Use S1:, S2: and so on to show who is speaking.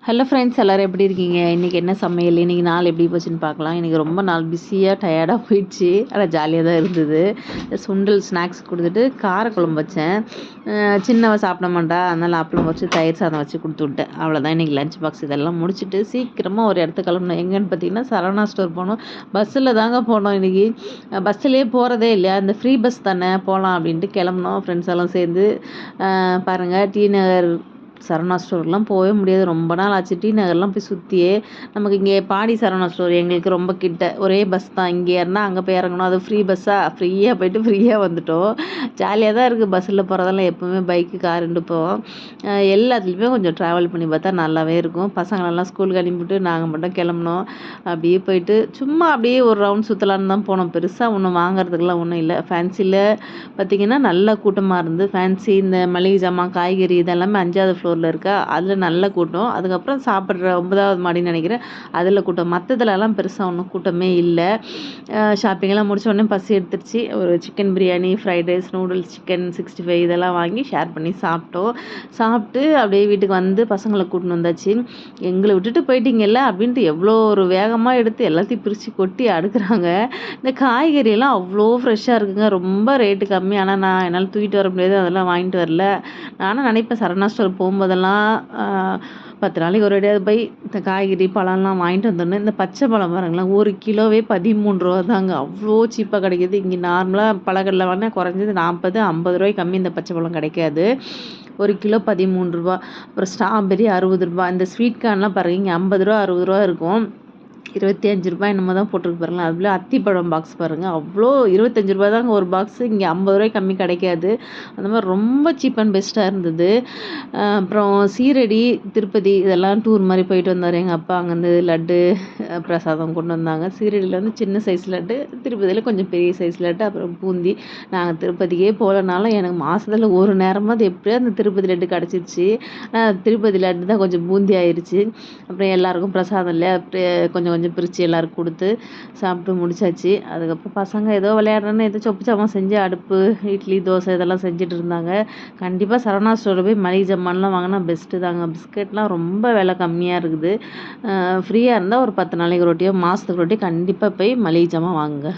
S1: Hello friends, எல்லோரும் எப்படி இருக்கீங்க? இன்றைக்கி என்ன சமையல்? இன்றைக்கி நாள் எப்படி போச்சுன்னு பார்க்கலாம். இன்றைக்கி ரொம்ப நாள் பிஸியாக டயர்டாக போயிடுச்சு. ஆனால் ஜாலியாக தான் இருந்தது. சுண்டல் ஸ்நாக்ஸ் கொடுத்துட்டு காரக்குழம்பு வச்சேன். சின்னவ சாப்பிட மாட்டா, அதனால் அப்பளம் வச்சு தயிர் சாதம் வச்சு கொடுத்து விட்டேன். அவ்வளோதான் இன்றைக்கி லஞ்ச் பாக்ஸ். இதெல்லாம் முடிச்சுட்டு சீக்கிரமாக ஒரு இடத்துக்கு கிளம்பணும். எங்கேன்னு பார்த்தீங்கன்னா சரவணா ஸ்டோர் போனோம். பஸ்ஸில் தாங்க போனோம் இன்றைக்கி. பஸ்ஸிலே போகிறதே இல்லையா, இந்த ஃப்ரீ பஸ் தானே போகலாம் அப்படின்ட்டு கிளம்புனோம் ஃப்ரெண்ட்ஸ் எல்லாம் சேர்ந்து. பாருங்கள், டி நகர் சரவணா ஸ்டோர்லாம் போகவே முடியாது. ரொம்ப நாள் ஆச்சு. டி நகர்லாம் போய் சுற்றியே நமக்கு இங்கே பாடி சரவணா ஸ்டோர் எங்களுக்கு ரொம்ப கிட்ட. ஒரே பஸ் தான். இங்கே ஏறினா அங்கே போய் இறங்கணும். அது ஃப்ரீ பஸ்ஸாக ஃப்ரீயாக போயிட்டு ஃப்ரீயாக வந்துட்டோம். ஜாலியாக தான் இருக்குது. பஸ்ஸில் போகிறதெல்லாம் எப்போவுமே பைக்கு காருண்டு போவோம். எல்லாத்துலேயுமே கொஞ்சம் ட்ராவல் பண்ணி பார்த்தா நல்லாவே இருக்கும். பசங்களெல்லாம் ஸ்கூலுக்கு அனுப்பிவிட்டு நாங்கள் மட்டும் கிளம்புனோம். அப்படியே போயிட்டு சும்மா அப்படியே ஒரு ரவுண்ட் சுற்றலான்னு தான் போனோம். பெருசாக ஒன்றும் வாங்குறதுக்கெலாம் ஒன்றும் இல்லை. ஃபேன்சியில் பார்த்திங்கன்னா நல்ல கூட்டமாக இருந்து, ஃபேன்சி இந்த மளிகை ஜாமான் காய்கறி இதெல்லாமே 5வது ஃப்ளோரில் இருக்கா, அதில் நல்ல கூட்டம். அதுக்கப்புறம் சாப்பிட்ற 9வது மாடின்னு நினைக்கிறேன், அதில் கூட்டம். மற்றதுலலாம் பெருசாக ஒன்றும் கூட்டமே இல்லை. ஷாப்பிங்கெல்லாம் முடிச்ச உடனே பசி எடுத்துருச்சு. ஒரு chicken biryani, fried rice, noodles, chicken 65 இதெல்லாம் வாங்கி ஷேர் பண்ணி சாப்பிட்டோம். சாப்பிட்டு அப்படியே வீட்டுக்கு வந்து பசங்களை கூட்டின்னு வந்தாச்சு. எங்களை விட்டுட்டு போயிட்டீங்கல்ல அப்படின்ட்டு எவ்வளோ ஒரு வேகமாக எடுத்து எல்லாத்தையும் பிரித்து கொட்டி அடுக்குறாங்க. இந்த காய்கறியெல்லாம் அவ்வளோ ஃப்ரெஷ்ஷாக இருக்குங்க. ரொம்ப ரேட்டு கம்மி. ஆனால் நான் என்னால் தூக்கிட்டு வர முடியாது, அதெல்லாம் வாங்கிட்டு வரல. நானும் நினைப்பேன் சரவணா ஸ்டோர் போகும்போதெல்லாம் 10 நாளைக்கு ஒரு இடையாவது போய் இந்த காய்கறி பழம்லாம் வாங்கிட்டு வந்துடணும். இந்த பச்சை பழம் பாருங்களேன், 1 கிலோவே 13 ரூபா தாங்க. அவ்வளோ சீப்பாக கிடைக்கிது. இங்கே நார்மலாக பழக்கடலை வாங்கினா குறைஞ்சது 40, 50 ரூபாய்க்கு கம்மி இந்த பச்சை பழம் கிடைக்காது. 1 கிலோ 13 ரூபா. அப்புறம் ஸ்ட்ராபெரி 60 ரூபா. இந்த ஸ்வீட் கார்ன்லாம் பாருங்கள், இங்கே 50 ரூபா 60 ரூபா இருக்கும். 25 ரூபாய் என்னமோ தான் போட்டிருக்கு பாருங்களேன். அதுல அத்திப்பழம் பாக்ஸ் பாருங்கள், அவ்வளோ 25 ரூபா தாங்க ஒரு பாக்ஸு. இங்கே 50 ரூபாய்க்கு கம்மி கிடைக்காது. அந்த மாதிரி ரொம்ப சீப் அண்ட் பெஸ்ட்டாக இருந்தது. அப்புறம் சீரடி, திருப்பதி இதெல்லாம் டூர் மாதிரி போயிட்டு வந்தார் எங்கள் அப்பா. அங்கேருந்து லட்டு பிரசாதம் கொண்டு வந்தாங்க. சீரடியில் வந்து சின்ன சைஸ் லட்டு, திருப்பதியில் கொஞ்சம் பெரிய சைஸ் லட்டு, அப்புறம் பூந்தி. நாங்கள் திருப்பதிக்கே போகலனாலும் எனக்கு மாதத்தில் ஒரு நேரமாவது எப்படியோ அந்த திருப்பதி லட்டு கிடச்சிருச்சு. திருப்பதி லட்டு தான் கொஞ்சம் பூந்தி ஆயிடுச்சு. அப்புறம் எல்லாருக்கும் பிரசாதம் இல்லை, கொஞ்சம் கொஞ்சம் பிரித்து எல்லாருக்கும் கொடுத்து சாப்பிட்டு முடிச்சாச்சு. அதுக்கப்புறம் பசங்க ஏதோ விளையாடுறேன்னு ஏதோ சொப்பு சாமான் செஞ்சு அடுப்பு, இட்லி, தோசை இதெல்லாம் செஞ்சுட்டு இருந்தாங்க. கண்டிப்பாக சரவணா ஸ்டோரில் போய் மளிகை ஜாமான்லாம் வாங்கினா பெஸ்ட்டு தாங்க. பிஸ்கெட்லாம் ரொம்ப விலை கம்மியாக இருக்குது. ஃப்ரீயாக இருந்தால் ஒரு 10 நாளைக்கு ரொட்டியோ மாதத்துக்கு ரொட்டியோ கண்டிப்பாக போய் மளிகை ஜாமான் வாங்குங்க.